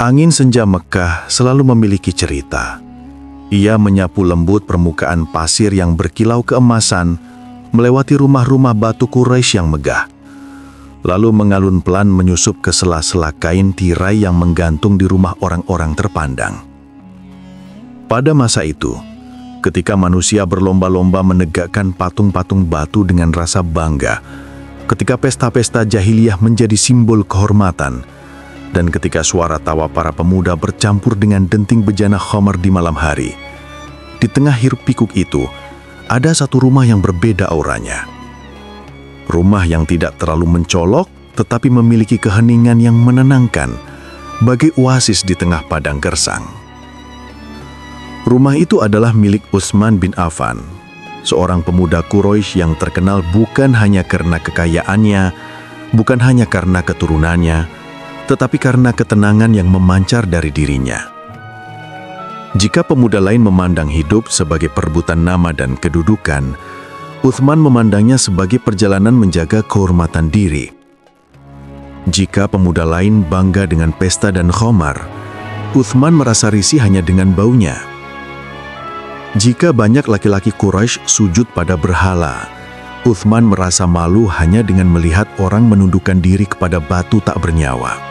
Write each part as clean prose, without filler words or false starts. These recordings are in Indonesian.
Angin senja Mekah selalu memiliki cerita. Ia menyapu lembut permukaan pasir yang berkilau keemasan, melewati rumah-rumah batu Quraisy yang megah, lalu mengalun pelan menyusup ke sela-sela kain tirai yang menggantung di rumah orang-orang terpandang. Pada masa itu, ketika manusia berlomba-lomba menegakkan patung-patung batu dengan rasa bangga, ketika pesta-pesta jahiliyah menjadi simbol kehormatan, dan ketika suara tawa para pemuda bercampur dengan denting bejana khamar di malam hari, di tengah hiruk pikuk itu, ada satu rumah yang berbeda auranya. Rumah yang tidak terlalu mencolok, tetapi memiliki keheningan yang menenangkan, bagai oasis di tengah padang gersang. Rumah itu adalah milik Utsman bin Affan, seorang pemuda Quraisy yang terkenal bukan hanya karena kekayaannya, bukan hanya karena keturunannya, tetapi karena ketenangan yang memancar dari dirinya. Jika pemuda lain memandang hidup sebagai perebutan nama dan kedudukan, Utsman memandangnya sebagai perjalanan menjaga kehormatan diri. Jika pemuda lain bangga dengan pesta dan khamar, Utsman merasa risih hanya dengan baunya. Jika banyak laki-laki Quraisy sujud pada berhala, Utsman merasa malu hanya dengan melihat orang menundukkan diri kepada batu tak bernyawa.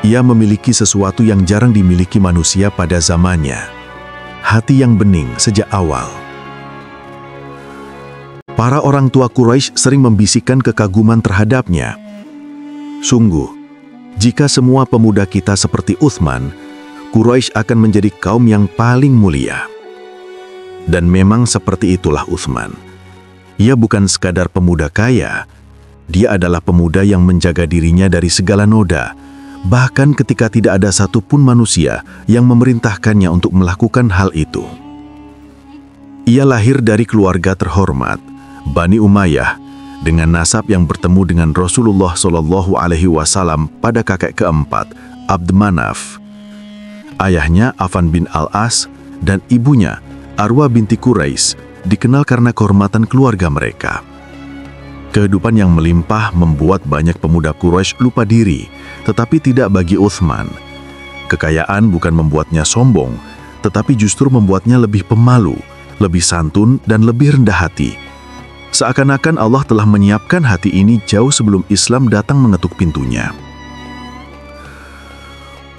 Ia memiliki sesuatu yang jarang dimiliki manusia pada zamannya, hati yang bening sejak awal. Para orang tua Quraisy sering membisikkan kekaguman terhadapnya. Sungguh, jika semua pemuda kita seperti Utsman, Quraisy akan menjadi kaum yang paling mulia. Dan memang seperti itulah Utsman. Ia bukan sekadar pemuda kaya, dia adalah pemuda yang menjaga dirinya dari segala noda, bahkan ketika tidak ada satupun manusia yang memerintahkannya untuk melakukan hal itu. Ia lahir dari keluarga terhormat, Bani Umayyah, dengan nasab yang bertemu dengan Rasulullah SAW pada kakek keempat, Abd Manaf. Ayahnya Affan bin Al-As dan ibunya Arwa binti Quraisy dikenal karena kehormatan keluarga mereka. Kehidupan yang melimpah membuat banyak pemuda Quraisy lupa diri, tetapi tidak bagi Utsman. Kekayaan bukan membuatnya sombong, tetapi justru membuatnya lebih pemalu, lebih santun, dan lebih rendah hati. Seakan-akan Allah telah menyiapkan hati ini jauh sebelum Islam datang mengetuk pintunya.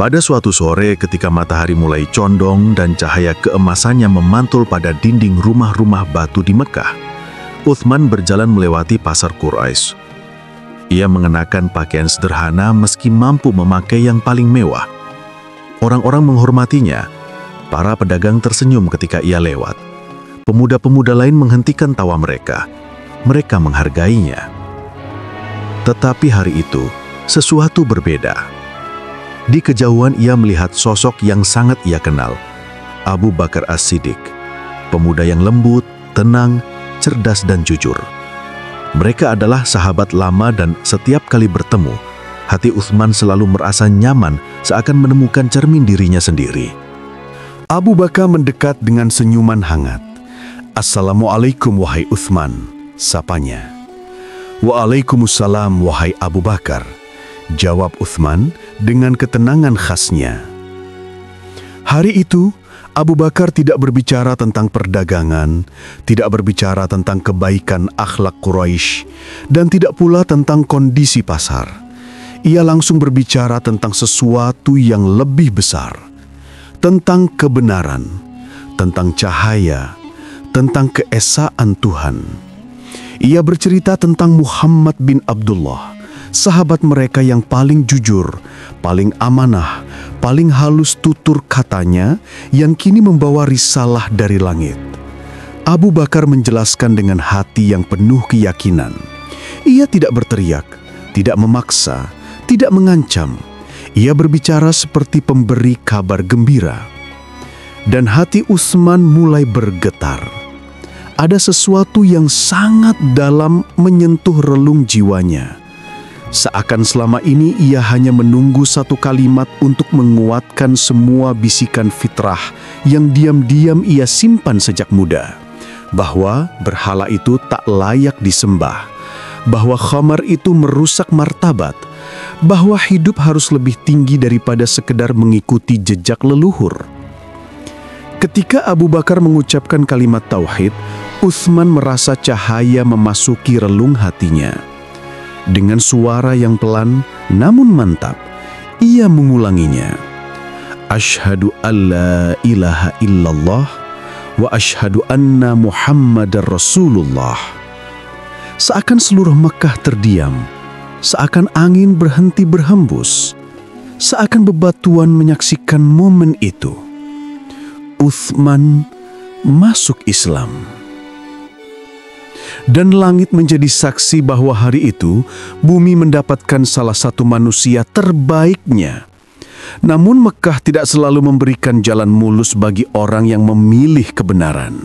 Pada suatu sore ketika matahari mulai condong dan cahaya keemasannya memantul pada dinding rumah-rumah batu di Mekah, Utsman berjalan melewati pasar Quraisy. Ia mengenakan pakaian sederhana meski mampu memakai yang paling mewah. Orang-orang menghormatinya. Para pedagang tersenyum ketika ia lewat. Pemuda-pemuda lain menghentikan tawa mereka. Mereka menghargainya. Tetapi hari itu, sesuatu berbeda. Di kejauhan ia melihat sosok yang sangat ia kenal, Abu Bakar As-Siddiq, pemuda yang lembut, tenang, cerdas dan jujur. Mereka adalah sahabat lama dan setiap kali bertemu, hati Utsman selalu merasa nyaman seakan menemukan cermin dirinya sendiri. Abu Bakar mendekat dengan senyuman hangat. "Assalamualaikum wahai Utsman," sapanya. "Waalaikumsalam wahai Abu Bakar," jawab Utsman dengan ketenangan khasnya. Hari itu, Abu Bakar tidak berbicara tentang perdagangan, tidak berbicara tentang kebaikan akhlak Quraisy, dan tidak pula tentang kondisi pasar. Ia langsung berbicara tentang sesuatu yang lebih besar, tentang kebenaran, tentang cahaya, tentang keesaan Tuhan. Ia bercerita tentang Muhammad bin Abdullah, sahabat mereka yang paling jujur, paling amanah, paling halus tutur katanya, yang kini membawa risalah dari langit. Abu Bakar menjelaskan dengan hati yang penuh keyakinan. Ia tidak berteriak, tidak memaksa, tidak mengancam. Ia berbicara seperti pemberi kabar gembira. Dan hati Utsman mulai bergetar. Ada sesuatu yang sangat dalam menyentuh relung jiwanya. Seakan selama ini ia hanya menunggu satu kalimat untuk menguatkan semua bisikan fitrah yang diam-diam ia simpan sejak muda, bahwa berhala itu tak layak disembah, bahwa khamar itu merusak martabat, bahwa hidup harus lebih tinggi daripada sekedar mengikuti jejak leluhur. Ketika Abu Bakar mengucapkan kalimat tauhid, Utsman merasa cahaya memasuki relung hatinya. Dengan suara yang pelan namun mantap, ia mengulanginya. Asyhadu alla ilaha illallah wa asyhadu anna Muhammadar Rasulullah. Seakan seluruh Mekah terdiam, seakan angin berhenti berhembus, seakan bebatuan menyaksikan momen itu. Utsman masuk Islam. Dan langit menjadi saksi bahwa hari itu bumi mendapatkan salah satu manusia terbaiknya. Namun Mekah tidak selalu memberikan jalan mulus bagi orang yang memilih kebenaran.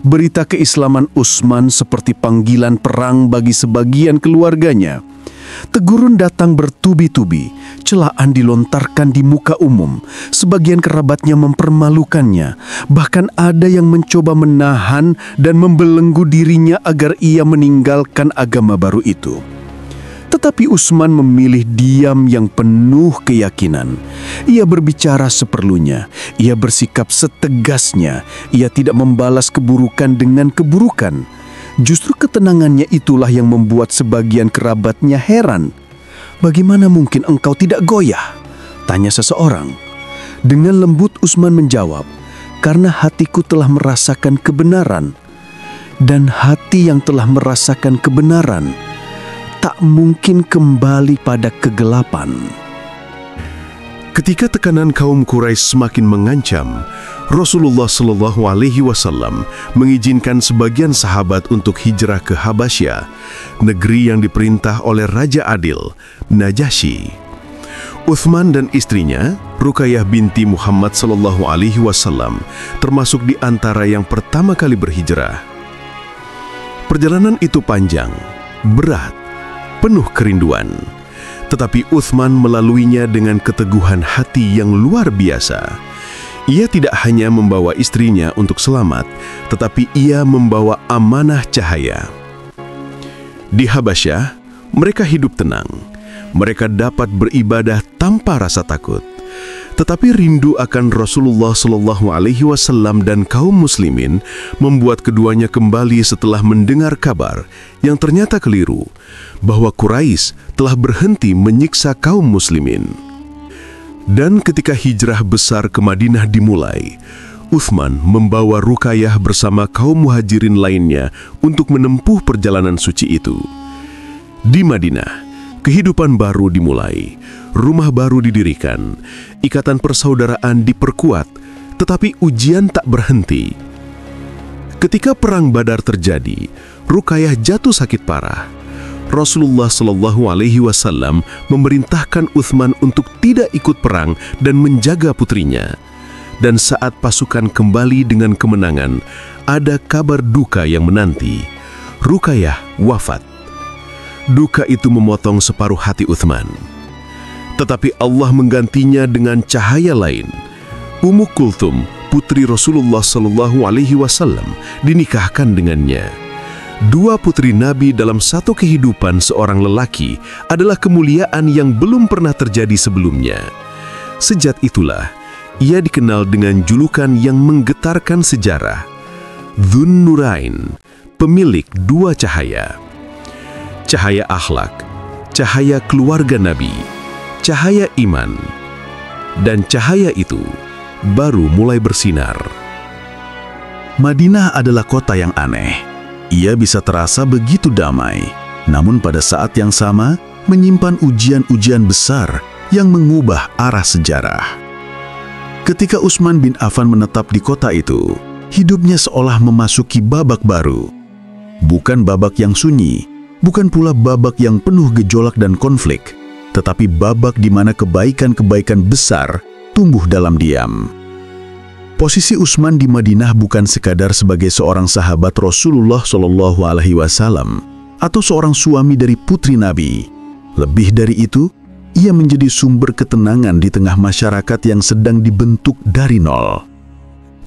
Berita keislaman Utsman seperti panggilan perang bagi sebagian keluarganya. Teguran datang bertubi-tubi, celaan dilontarkan di muka umum, sebagian kerabatnya mempermalukannya, bahkan ada yang mencoba menahan dan membelenggu dirinya agar ia meninggalkan agama baru itu. Tetapi Utsman memilih diam yang penuh keyakinan. Ia berbicara seperlunya, ia bersikap setegasnya, ia tidak membalas keburukan dengan keburukan. Justru ketenangannya itulah yang membuat sebagian kerabatnya heran. "Bagaimana mungkin engkau tidak goyah?" tanya seseorang. Dengan lembut Utsman menjawab, "Karena hatiku telah merasakan kebenaran. Dan hati yang telah merasakan kebenaran tak mungkin kembali pada kegelapan." Ketika tekanan kaum Quraisy semakin mengancam, Rasulullah Shallallahu Alaihi Wasallam mengizinkan sebagian sahabat untuk hijrah ke Habasyah, negeri yang diperintah oleh Raja Adil, Najasyi. Utsman dan istrinya, Ruqayyah binti Muhammad Shallallahu Alaihi Wasallam, termasuk di antara yang pertama kali berhijrah. Perjalanan itu panjang, berat, penuh kerinduan. Tetapi Utsman melaluinya dengan keteguhan hati yang luar biasa. Ia tidak hanya membawa istrinya untuk selamat, tetapi ia membawa amanah cahaya. Di Habasyah, mereka hidup tenang. Mereka dapat beribadah tanpa rasa takut. Tetapi rindu akan Rasulullah Shallallahu Alaihi Wasallam dan kaum muslimin membuat keduanya kembali setelah mendengar kabar yang ternyata keliru, bahwa Quraisy telah berhenti menyiksa kaum muslimin. Dan ketika hijrah besar ke Madinah dimulai, Utsman membawa Ruqayyah bersama kaum muhajirin lainnya untuk menempuh perjalanan suci itu. Di Madinah, kehidupan baru dimulai, rumah baru didirikan, ikatan persaudaraan diperkuat, tetapi ujian tak berhenti. Ketika perang Badar terjadi, Ruqayyah jatuh sakit parah. Rasulullah Shallallahu Alaihi Wasallam memerintahkan Utsman untuk tidak ikut perang dan menjaga putrinya. Dan saat pasukan kembali dengan kemenangan, ada kabar duka yang menanti. Ruqayyah wafat. Duka itu memotong separuh hati Utsman. Tetapi Allah menggantinya dengan cahaya lain. Ummu Kulthum, putri Rasulullah Shallallahu Alaihi Wasallam, dinikahkan dengannya. Dua putri Nabi dalam satu kehidupan seorang lelaki adalah kemuliaan yang belum pernah terjadi sebelumnya. Sejak itulah, ia dikenal dengan julukan yang menggetarkan sejarah, Dzun Nurain, pemilik dua cahaya. Cahaya akhlak, cahaya keluarga Nabi, cahaya iman, dan cahaya itu baru mulai bersinar. Madinah adalah kota yang aneh. Ia bisa terasa begitu damai, namun pada saat yang sama menyimpan ujian-ujian besar yang mengubah arah sejarah. Ketika Utsman bin Affan menetap di kota itu, hidupnya seolah memasuki babak baru. Bukan babak yang sunyi, bukan pula babak yang penuh gejolak dan konflik, tetapi babak di mana kebaikan-kebaikan besar tumbuh dalam diam. Posisi Utsman di Madinah bukan sekadar sebagai seorang sahabat Rasulullah Shallallahu Alaihi Wasallam atau seorang suami dari putri Nabi. Lebih dari itu, ia menjadi sumber ketenangan di tengah masyarakat yang sedang dibentuk dari nol.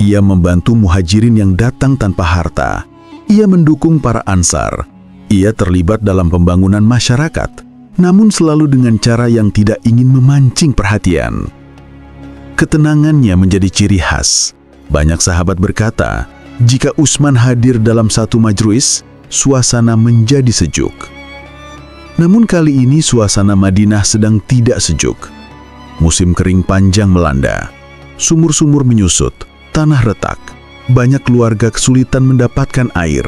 Ia membantu muhajirin yang datang tanpa harta. Ia mendukung para Ansar. Ia terlibat dalam pembangunan masyarakat, namun selalu dengan cara yang tidak ingin memancing perhatian. Ketenangannya menjadi ciri khas. Banyak sahabat berkata, jika Utsman hadir dalam satu majlis, suasana menjadi sejuk. Namun kali ini suasana Madinah sedang tidak sejuk. Musim kering panjang melanda. Sumur-sumur menyusut, tanah retak. Banyak keluarga kesulitan mendapatkan air.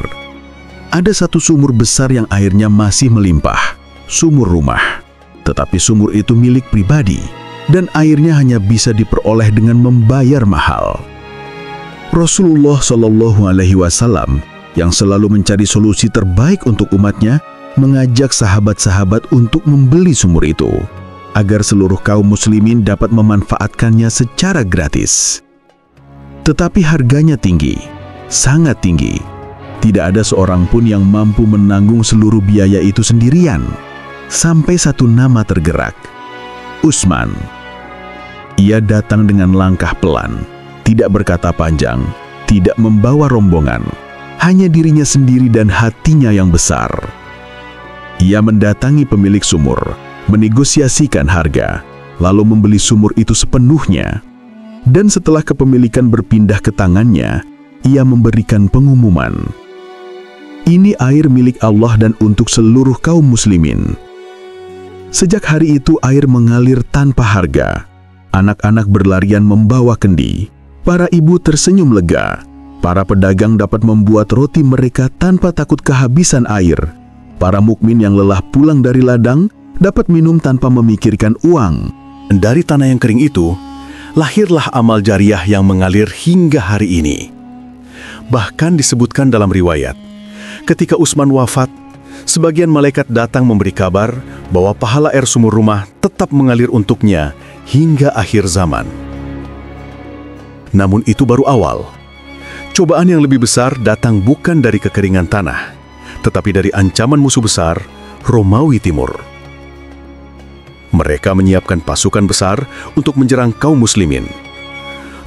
Ada satu sumur besar yang airnya masih melimpah, sumur rumah. Tetapi sumur itu milik pribadi, dan airnya hanya bisa diperoleh dengan membayar mahal. Rasulullah Shallallahu Alaihi Wasallam yang selalu mencari solusi terbaik untuk umatnya, mengajak sahabat-sahabat untuk membeli sumur itu, agar seluruh kaum muslimin dapat memanfaatkannya secara gratis. Tetapi harganya tinggi, sangat tinggi. Tidak ada seorang pun yang mampu menanggung seluruh biaya itu sendirian. Sampai satu nama tergerak, Utsman. Ia datang dengan langkah pelan, tidak berkata panjang, tidak membawa rombongan, hanya dirinya sendiri dan hatinya yang besar. Ia mendatangi pemilik sumur, menegosiasikan harga, lalu membeli sumur itu sepenuhnya. Dan setelah kepemilikan berpindah ke tangannya, ia memberikan pengumuman, "Ini air milik Allah dan untuk seluruh kaum muslimin." Sejak hari itu air mengalir tanpa harga. Anak-anak berlarian membawa kendi. Para ibu tersenyum lega. Para pedagang dapat membuat roti mereka tanpa takut kehabisan air. Para mukmin yang lelah pulang dari ladang dapat minum tanpa memikirkan uang. Dari tanah yang kering itu, lahirlah amal jariah yang mengalir hingga hari ini. Bahkan disebutkan dalam riwayat, ketika Utsman wafat, sebagian malaikat datang memberi kabar bahwa pahala air sumur rumah tetap mengalir untuknya hingga akhir zaman. Namun itu baru awal. Cobaan yang lebih besar datang bukan dari kekeringan tanah, tetapi dari ancaman musuh besar, Romawi Timur. Mereka menyiapkan pasukan besar untuk menyerang kaum muslimin.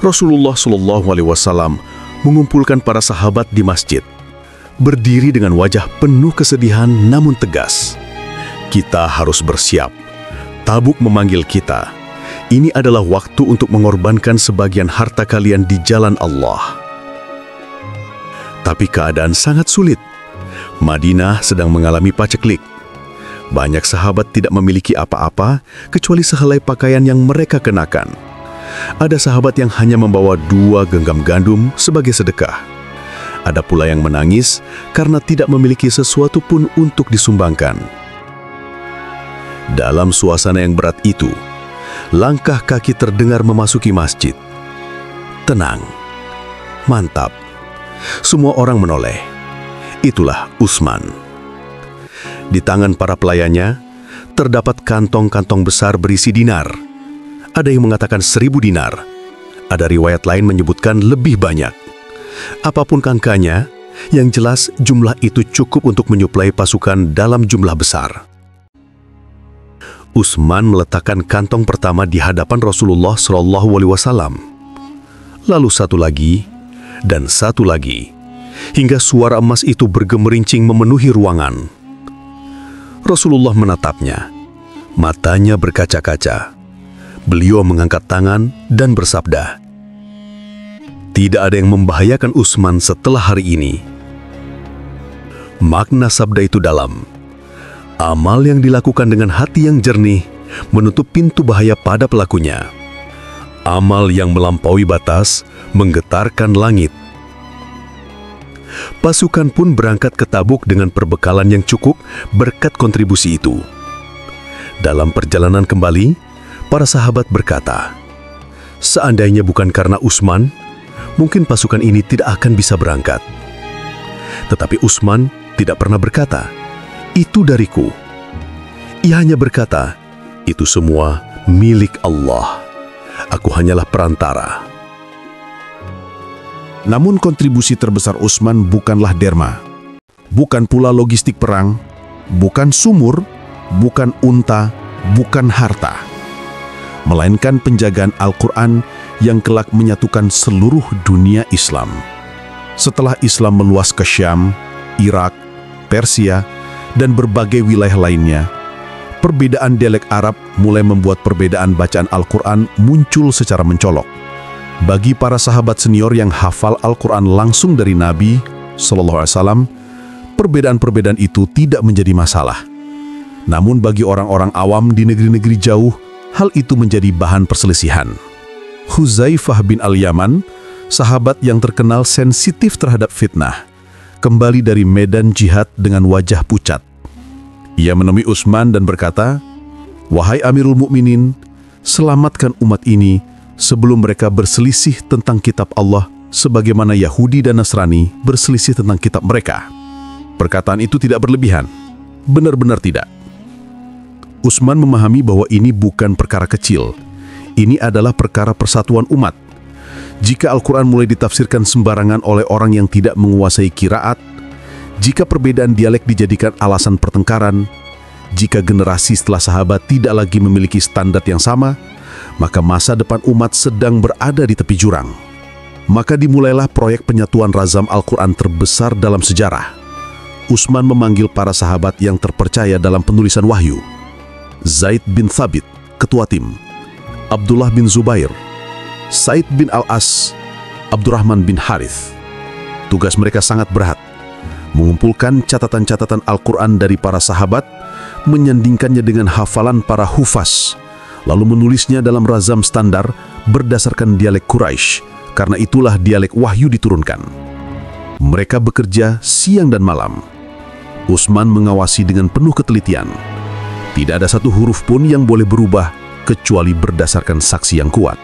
Rasulullah Shallallahu Alaihi Wasallam mengumpulkan para sahabat di masjid, berdiri dengan wajah penuh kesedihan namun tegas. Kita harus bersiap. Tabuk memanggil kita. Ini adalah waktu untuk mengorbankan sebagian harta kalian di jalan Allah. Tapi keadaan sangat sulit. Madinah sedang mengalami paceklik. Banyak sahabat tidak memiliki apa-apa kecuali sehelai pakaian yang mereka kenakan. Ada sahabat yang hanya membawa 2 genggam gandum sebagai sedekah. Ada pula yang menangis karena tidak memiliki sesuatu pun untuk disumbangkan. Dalam suasana yang berat itu, langkah kaki terdengar memasuki masjid. Tenang, mantap. Semua orang menoleh. Itulah Utsman. Di tangan para pelayannya, terdapat kantong-kantong besar berisi dinar. Ada yang mengatakan 1000 dinar. Ada riwayat lain menyebutkan lebih banyak. Apapun angkanya, yang jelas jumlah itu cukup untuk menyuplai pasukan dalam jumlah besar. Utsman meletakkan kantong pertama di hadapan Rasulullah SAW. Lalu satu lagi, dan satu lagi, hingga suara emas itu bergemerincing memenuhi ruangan. Rasulullah menatapnya, matanya berkaca-kaca. Beliau mengangkat tangan dan bersabda, "Tidak ada yang membahayakan Utsman setelah hari ini." Makna sabda itu dalam. Amal yang dilakukan dengan hati yang jernih menutup pintu bahaya pada pelakunya. Amal yang melampaui batas menggetarkan langit. Pasukan pun berangkat ke Tabuk dengan perbekalan yang cukup berkat kontribusi itu. Dalam perjalanan kembali, para sahabat berkata, seandainya bukan karena Utsman, mungkin pasukan ini tidak akan bisa berangkat. Tetapi Utsman tidak pernah berkata, "Itu dariku." Ia hanya berkata, "Itu semua milik Allah. Aku hanyalah perantara." Namun kontribusi terbesar Utsman bukanlah derma, bukan pula logistik perang, bukan sumur, bukan unta, bukan harta, melainkan penjagaan Al-Quran yang kelak menyatukan seluruh dunia Islam. Setelah Islam meluas ke Syam, Irak, Persia, dan berbagai wilayah lainnya, perbedaan dialek Arab mulai membuat perbedaan bacaan Al-Quran muncul secara mencolok. Bagi para sahabat senior yang hafal Al-Quran langsung dari Nabi SAW, perbedaan-perbedaan itu tidak menjadi masalah. Namun bagi orang-orang awam di negeri-negeri jauh, hal itu menjadi bahan perselisihan. Huzaifah bin Al-Yaman, sahabat yang terkenal sensitif terhadap fitnah, kembali dari medan jihad dengan wajah pucat. Ia menemui Utsman dan berkata, "Wahai Amirul Mukminin, selamatkan umat ini sebelum mereka berselisih tentang kitab Allah sebagaimana Yahudi dan Nasrani berselisih tentang kitab mereka." Perkataan itu tidak berlebihan, benar-benar tidak. Utsman memahami bahwa ini bukan perkara kecil. Ini adalah perkara persatuan umat. Jika Al-Quran mulai ditafsirkan sembarangan oleh orang yang tidak menguasai qiraat, jika perbedaan dialek dijadikan alasan pertengkaran, jika generasi setelah sahabat tidak lagi memiliki standar yang sama, maka masa depan umat sedang berada di tepi jurang. Maka dimulailah proyek penyatuan razam Al-Quran terbesar dalam sejarah. Utsman memanggil para sahabat yang terpercaya dalam penulisan wahyu. Zaid bin Thabit, ketua tim, Abdullah bin Zubair, Said bin Al-As, Abdurrahman bin Harith. Tugas mereka sangat berat, mengumpulkan catatan-catatan Al-Quran dari para sahabat, menyandingkannya dengan hafalan para hufaz, lalu menulisnya dalam razam standar berdasarkan dialek Quraisy, karena itulah dialek wahyu diturunkan. Mereka bekerja siang dan malam. Utsman mengawasi dengan penuh ketelitian. Tidak ada satu huruf pun yang boleh berubah kecuali berdasarkan saksi yang kuat.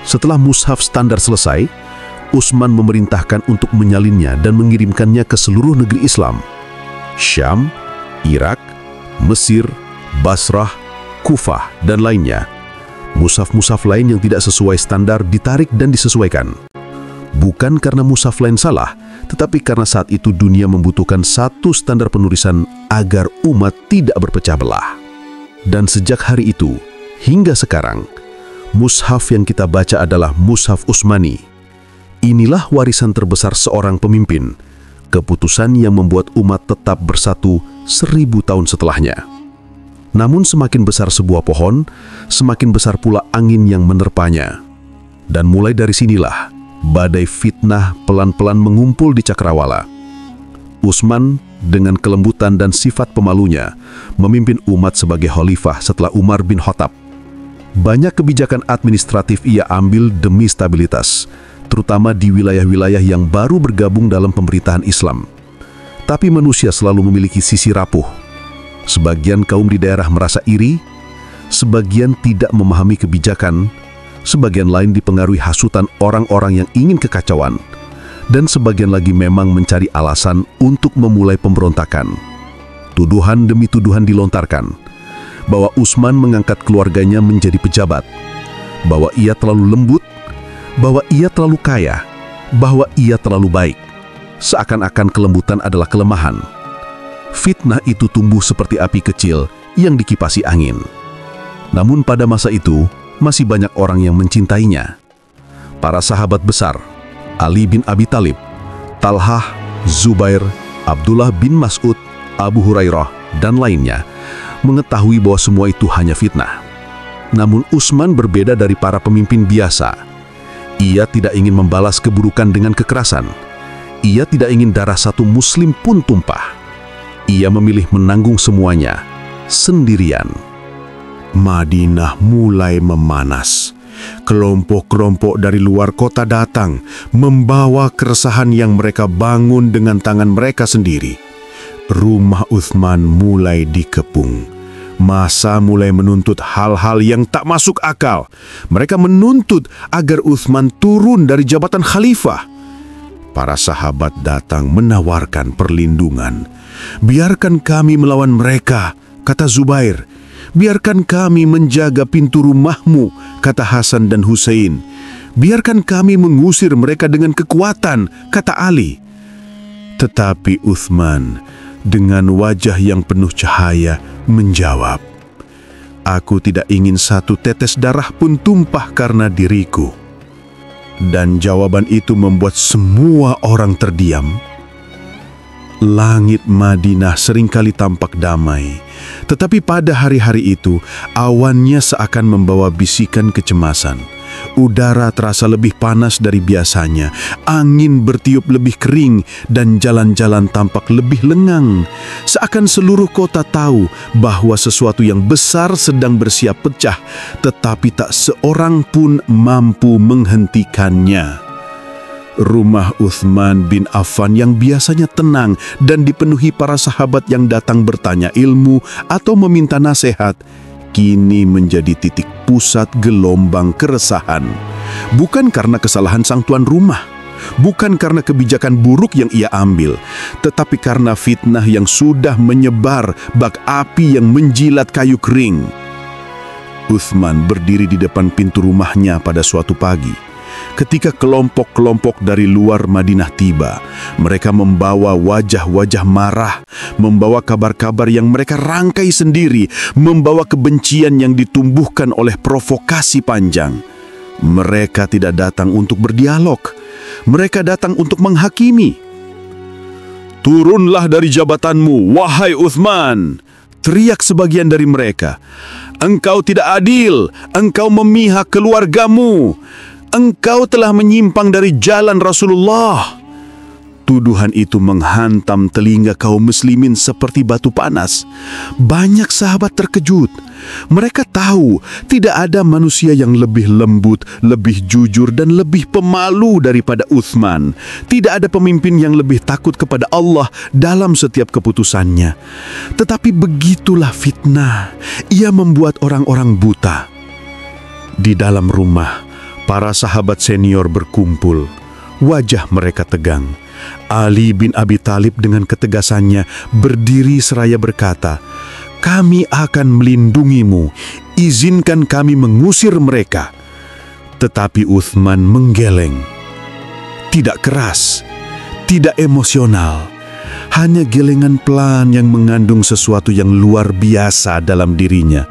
Setelah mushaf standar selesai, Utsman memerintahkan untuk menyalinnya dan mengirimkannya ke seluruh negeri Islam. Syam, Irak, Mesir, Basrah, Kufah, dan lainnya. Mushaf-mushaf lain yang tidak sesuai standar ditarik dan disesuaikan. Bukan karena mushaf lain salah, tetapi karena saat itu dunia membutuhkan satu standar penulisan agar umat tidak berpecah belah. Dan sejak hari itu, hingga sekarang, mushaf yang kita baca adalah Mushaf Utsmani. Inilah warisan terbesar seorang pemimpin, keputusan yang membuat umat tetap bersatu 1000 tahun setelahnya. Namun semakin besar sebuah pohon, semakin besar pula angin yang menerpanya. Dan mulai dari sinilah, badai fitnah pelan-pelan mengumpul di Cakrawala. Utsman dengan kelembutan dan sifat pemalunya memimpin umat sebagai khalifah setelah Umar bin Khattab. Banyak kebijakan administratif ia ambil demi stabilitas, terutama di wilayah-wilayah yang baru bergabung dalam pemerintahan Islam. Tapi manusia selalu memiliki sisi rapuh. Sebagian kaum di daerah merasa iri, sebagian tidak memahami kebijakan, sebagian lain dipengaruhi hasutan orang-orang yang ingin kekacauan, dan sebagian lagi memang mencari alasan untuk memulai pemberontakan. Tuduhan demi tuduhan dilontarkan, bahwa Utsman mengangkat keluarganya menjadi pejabat, bahwa ia terlalu lembut, bahwa ia terlalu kaya, bahwa ia terlalu baik, seakan-akan kelembutan adalah kelemahan. Fitnah itu tumbuh seperti api kecil yang dikipasi angin. Namun pada masa itu, masih banyak orang yang mencintainya. Para sahabat besar, Ali bin Abi Thalib, Talhah, Zubair, Abdullah bin Mas'ud, Abu Hurairah, dan lainnya, mengetahui bahwa semua itu hanya fitnah. Namun Utsman berbeda dari para pemimpin biasa. Ia tidak ingin membalas keburukan dengan kekerasan. Ia tidak ingin darah satu muslim pun tumpah. Ia memilih menanggung semuanya, sendirian. Madinah mulai memanas. Kelompok-kelompok dari luar kota datang, membawa keresahan yang mereka bangun dengan tangan mereka sendiri. Rumah Utsman mulai dikepung. Massa mulai menuntut hal-hal yang tak masuk akal. Mereka menuntut agar Utsman turun dari jabatan khalifah. Para sahabat datang menawarkan perlindungan. "Biarkan kami melawan mereka," kata Zubair. "Biarkan kami menjaga pintu rumahmu," kata Hasan dan Husain. "Biarkan kami mengusir mereka dengan kekuatan," kata Ali. Tetapi Utsman dengan wajah yang penuh cahaya menjawab, "Aku tidak ingin satu tetes darah pun tumpah karena diriku." Dan jawaban itu membuat semua orang terdiam. Langit Madinah seringkali tampak damai, tetapi pada hari-hari itu awannya seakan membawa bisikan kecemasan. Udara terasa lebih panas dari biasanya, angin bertiup lebih kering, dan jalan-jalan tampak lebih lengang. Seakan seluruh kota tahu bahwa sesuatu yang besar sedang bersiap pecah, tetapi tak seorang pun mampu menghentikannya. Rumah Uthman bin Affan yang biasanya tenang dan dipenuhi para sahabat yang datang bertanya ilmu atau meminta nasihat, kini menjadi titik pusat gelombang keresahan. Bukan karena kesalahan sang tuan rumah, bukan karena kebijakan buruk yang ia ambil, tetapi karena fitnah yang sudah menyebar bak api yang menjilat kayu kering. Uthman berdiri di depan pintu rumahnya pada suatu pagi. Ketika kelompok-kelompok dari luar Madinah tiba, mereka membawa wajah-wajah marah, membawa kabar-kabar yang mereka rangkai sendiri, membawa kebencian yang ditumbuhkan oleh provokasi panjang. Mereka tidak datang untuk berdialog, mereka datang untuk menghakimi. "Turunlah dari jabatanmu, wahai Uthman!" teriak sebagian dari mereka. "Engkau tidak adil, engkau memihak keluargamu. Engkau telah menyimpang dari jalan Rasulullah." Tuduhan itu menghantam telinga kaum muslimin seperti batu panas. Banyak sahabat terkejut. Mereka tahu tidak ada manusia yang lebih lembut, lebih jujur, dan lebih pemalu daripada Uthman. Tidak ada pemimpin yang lebih takut kepada Allah dalam setiap keputusannya. Tetapi begitulah fitnah. Ia membuat orang-orang buta. Di dalam rumah, para sahabat senior berkumpul. Wajah mereka tegang. Ali bin Abi Thalib dengan ketegasannya berdiri seraya berkata, "Kami akan melindungimu, izinkan kami mengusir mereka." Tetapi Uthman menggeleng. Tidak keras, tidak emosional, hanya gelengan pelan yang mengandung sesuatu yang luar biasa dalam dirinya.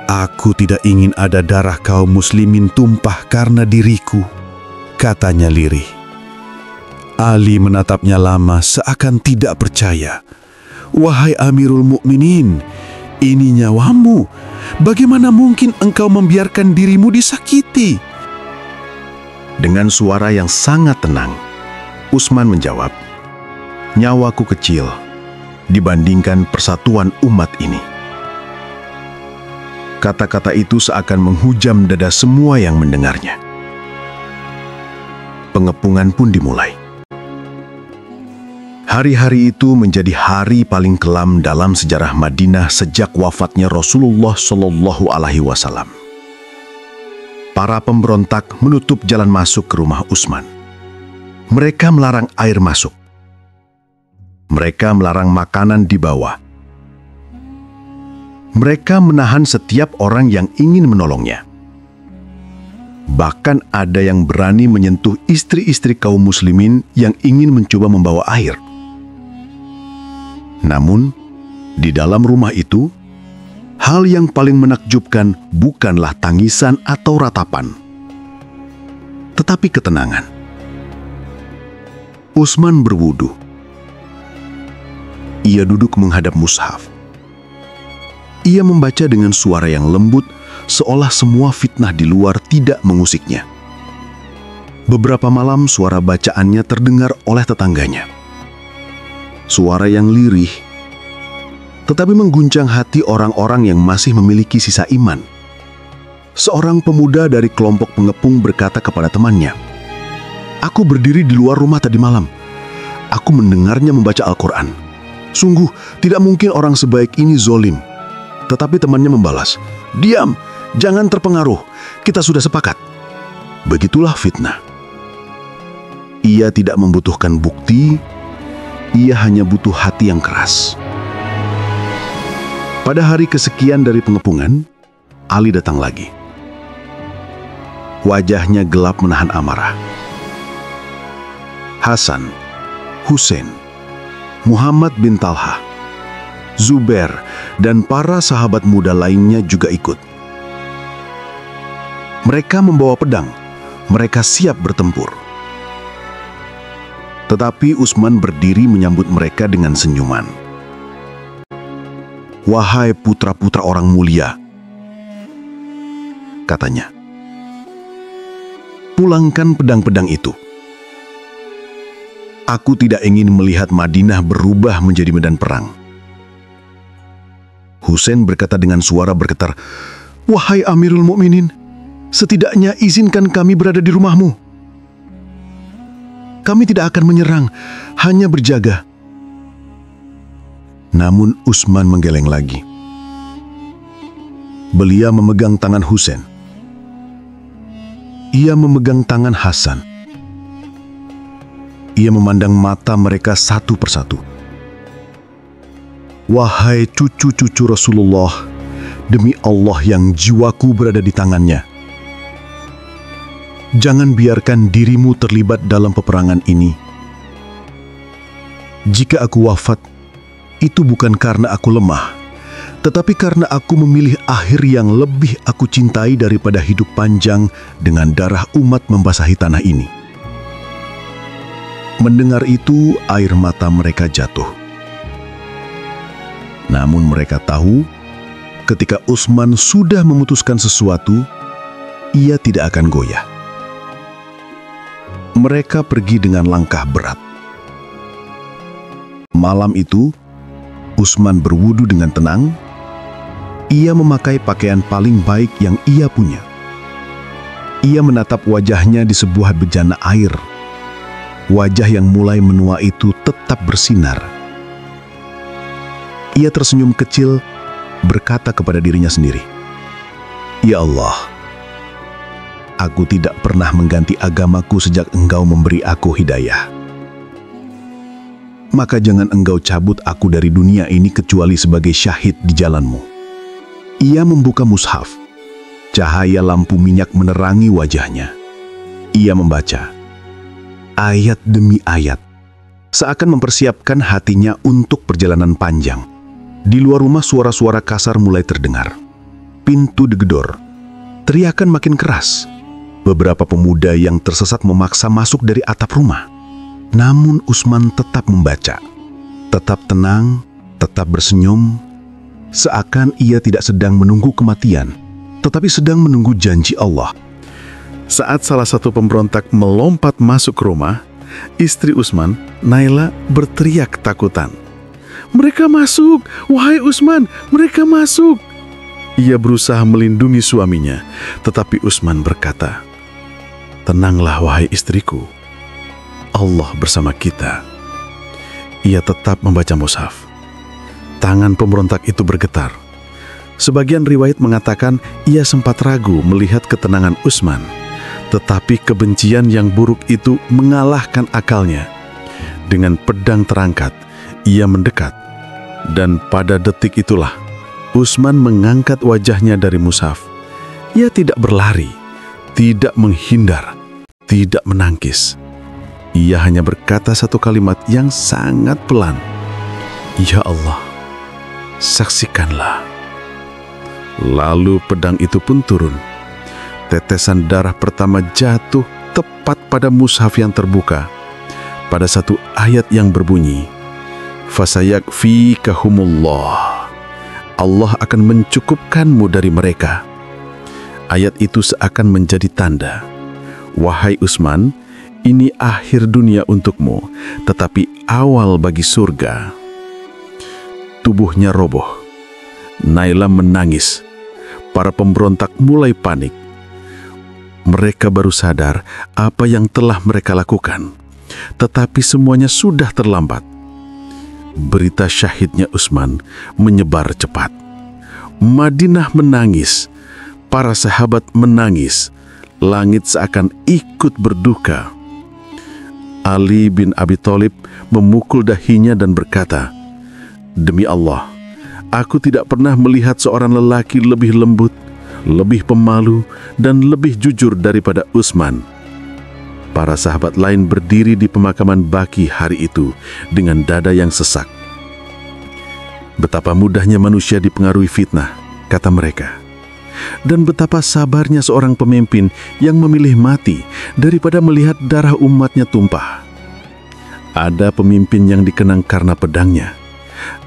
"Aku tidak ingin ada darah kaum muslimin tumpah karena diriku," katanya lirih. Ali menatapnya lama seakan tidak percaya. "Wahai Amirul Mukminin, ini nyawamu. Bagaimana mungkin engkau membiarkan dirimu disakiti?" Dengan suara yang sangat tenang, Utsman menjawab, "Nyawaku kecil dibandingkan persatuan umat ini." Kata-kata itu seakan menghujam dada semua yang mendengarnya. Pengepungan pun dimulai. Hari-hari itu menjadi hari paling kelam dalam sejarah Madinah sejak wafatnya Rasulullah Shallallahu Alaihi Wasallam. Para pemberontak menutup jalan masuk ke rumah Utsman. Mereka melarang air masuk. Mereka melarang makanan dibawa. Mereka menahan setiap orang yang ingin menolongnya. Bahkan ada yang berani menyentuh istri-istri kaum muslimin yang ingin mencoba membawa air. Namun, di dalam rumah itu, hal yang paling menakjubkan bukanlah tangisan atau ratapan, tetapi ketenangan. Utsman berwudu. Ia duduk menghadap mushaf. Ia membaca dengan suara yang lembut, seolah semua fitnah di luar tidak mengusiknya. Beberapa malam suara bacaannya terdengar oleh tetangganya. Suara yang lirih, tetapi mengguncang hati orang-orang yang masih memiliki sisa iman. Seorang pemuda dari kelompok pengepung berkata kepada temannya, "Aku berdiri di luar rumah tadi malam. Aku mendengarnya membaca Al-Quran. Sungguh, tidak mungkin orang sebaik ini zolim." Tetapi temannya membalas, "Diam, jangan terpengaruh, kita sudah sepakat." Begitulah fitnah. Ia tidak membutuhkan bukti, ia hanya butuh hati yang keras. Pada hari kesekian dari pengepungan, Ali datang lagi. Wajahnya gelap menahan amarah. Hasan, Husain, Muhammad bin Talha, Zubair, dan para sahabat muda lainnya juga ikut. Mereka membawa pedang, mereka siap bertempur. Tetapi Utsman berdiri menyambut mereka dengan senyuman. "Wahai putra-putra orang mulia," katanya, "pulangkan pedang-pedang itu. Aku tidak ingin melihat Madinah berubah menjadi medan perang." Husain berkata dengan suara bergetar, "Wahai Amirul Mukminin, setidaknya izinkan kami berada di rumahmu. Kami tidak akan menyerang, hanya berjaga." Namun Utsman menggeleng lagi. Beliau memegang tangan Husain. Ia memegang tangan Hasan. Ia memandang mata mereka satu persatu. "Wahai cucu-cucu Rasulullah, demi Allah yang jiwaku berada di tangannya, jangan biarkan dirimu terlibat dalam peperangan ini. Jika aku wafat, itu bukan karena aku lemah, tetapi karena aku memilih akhir yang lebih aku cintai daripada hidup panjang dengan darah umat membasahi tanah ini." Mendengar itu, air mata mereka jatuh. Namun mereka tahu, ketika Utsman sudah memutuskan sesuatu, ia tidak akan goyah. Mereka pergi dengan langkah berat. Malam itu, Utsman berwudu dengan tenang. Ia memakai pakaian paling baik yang ia punya. Ia menatap wajahnya di sebuah bejana air. Wajah yang mulai menua itu tetap bersinar. Ia tersenyum kecil, berkata kepada dirinya sendiri, "Ya Allah, aku tidak pernah mengganti agamaku sejak Engkau memberi aku hidayah. Maka jangan Engkau cabut aku dari dunia ini kecuali sebagai syahid di jalan-Mu." Ia membuka mushaf. Cahaya lampu minyak menerangi wajahnya. Ia membaca ayat demi ayat, seakan mempersiapkan hatinya untuk perjalanan panjang. Di luar rumah suara-suara kasar mulai terdengar. Pintu digedor. Teriakan makin keras. Beberapa pemuda yang tersesat memaksa masuk dari atap rumah. Namun Utsman tetap membaca. Tetap tenang, tetap bersenyum. Seakan ia tidak sedang menunggu kematian, tetapi sedang menunggu janji Allah. Saat salah satu pemberontak melompat masuk ke rumah, istri Utsman, Naila, berteriak ketakutan. "Mereka masuk! Wahai Utsman, mereka masuk!" Ia berusaha melindungi suaminya, tetapi Utsman berkata, "Tenanglah wahai istriku, Allah bersama kita." Ia tetap membaca mushaf. Tangan pemberontak itu bergetar. Sebagian riwayat mengatakan ia sempat ragu melihat ketenangan Utsman, tetapi kebencian yang buruk itu mengalahkan akalnya. Dengan pedang terangkat, ia mendekat, dan pada detik itulah Utsman mengangkat wajahnya dari mushaf. Ia tidak berlari, tidak menghindar, tidak menangkis. Ia hanya berkata satu kalimat yang sangat pelan, "Ya Allah, saksikanlah." Lalu pedang itu pun turun. Tetesan darah pertama jatuh tepat pada mushaf yang terbuka, pada satu ayat yang berbunyi, "Fasayakfikahumullah." Allah akan mencukupkanmu dari mereka. Ayat itu seakan menjadi tanda, "Wahai Utsman, ini akhir dunia untukmu, tetapi awal bagi surga." Tubuhnya roboh. Naila menangis. Para pemberontak mulai panik. Mereka baru sadar apa yang telah mereka lakukan, tetapi semuanya sudah terlambat. Berita syahidnya Utsman menyebar cepat. Madinah menangis, para sahabat menangis, langit seakan ikut berduka. Ali bin Abi Thalib memukul dahinya dan berkata, "Demi Allah, aku tidak pernah melihat seorang lelaki lebih lembut, lebih pemalu, dan lebih jujur daripada Utsman." Para sahabat lain berdiri di pemakaman Baqi hari itu dengan dada yang sesak. Betapa mudahnya manusia dipengaruhi fitnah, kata mereka. Dan betapa sabarnya seorang pemimpin yang memilih mati daripada melihat darah umatnya tumpah. Ada pemimpin yang dikenang karena pedangnya.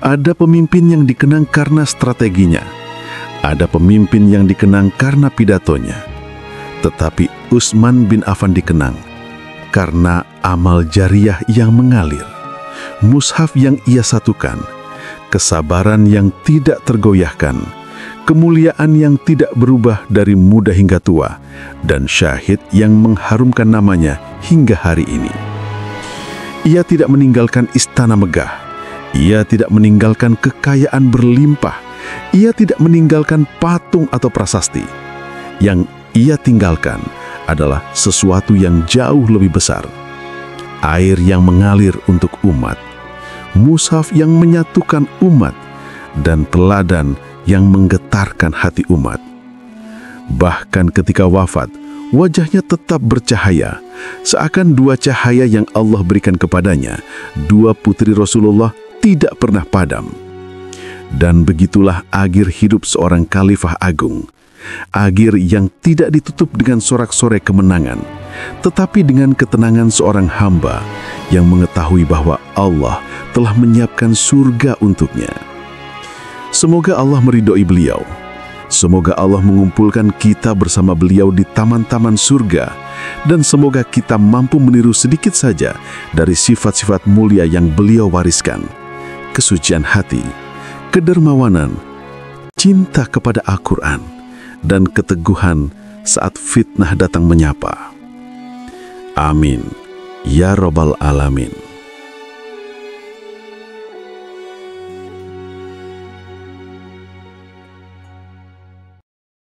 Ada pemimpin yang dikenang karena strateginya. Ada pemimpin yang dikenang karena pidatonya. Tetapi Utsman bin Affan dikenang karena amal jariah yang mengalir, mushaf yang ia satukan, kesabaran yang tidak tergoyahkan, kemuliaan yang tidak berubah dari muda hingga tua, dan syahid yang mengharumkan namanya hingga hari ini. Ia tidak meninggalkan istana megah. Ia tidak meninggalkan kekayaan berlimpah. Ia tidak meninggalkan patung atau prasasti. Yang ia tinggalkan adalah sesuatu yang jauh lebih besar. Air yang mengalir untuk umat, mushaf yang menyatukan umat, dan teladan yang menggetarkan hati umat. Bahkan ketika wafat, wajahnya tetap bercahaya, seakan dua cahaya yang Allah berikan kepadanya, dua putri Rasulullah, tidak pernah padam. Dan begitulah akhir hidup seorang khalifah agung. Akhir yang tidak ditutup dengan sorak-sorai kemenangan, tetapi dengan ketenangan seorang hamba yang mengetahui bahwa Allah telah menyiapkan surga untuknya. Semoga Allah meridhoi beliau. Semoga Allah mengumpulkan kita bersama beliau di taman-taman surga, dan semoga kita mampu meniru sedikit saja dari sifat-sifat mulia yang beliau wariskan: kesucian hati, kedermawanan, cinta kepada Al-Quran, dan keteguhan saat fitnah datang menyapa. Amin. Ya Rabbal Alamin.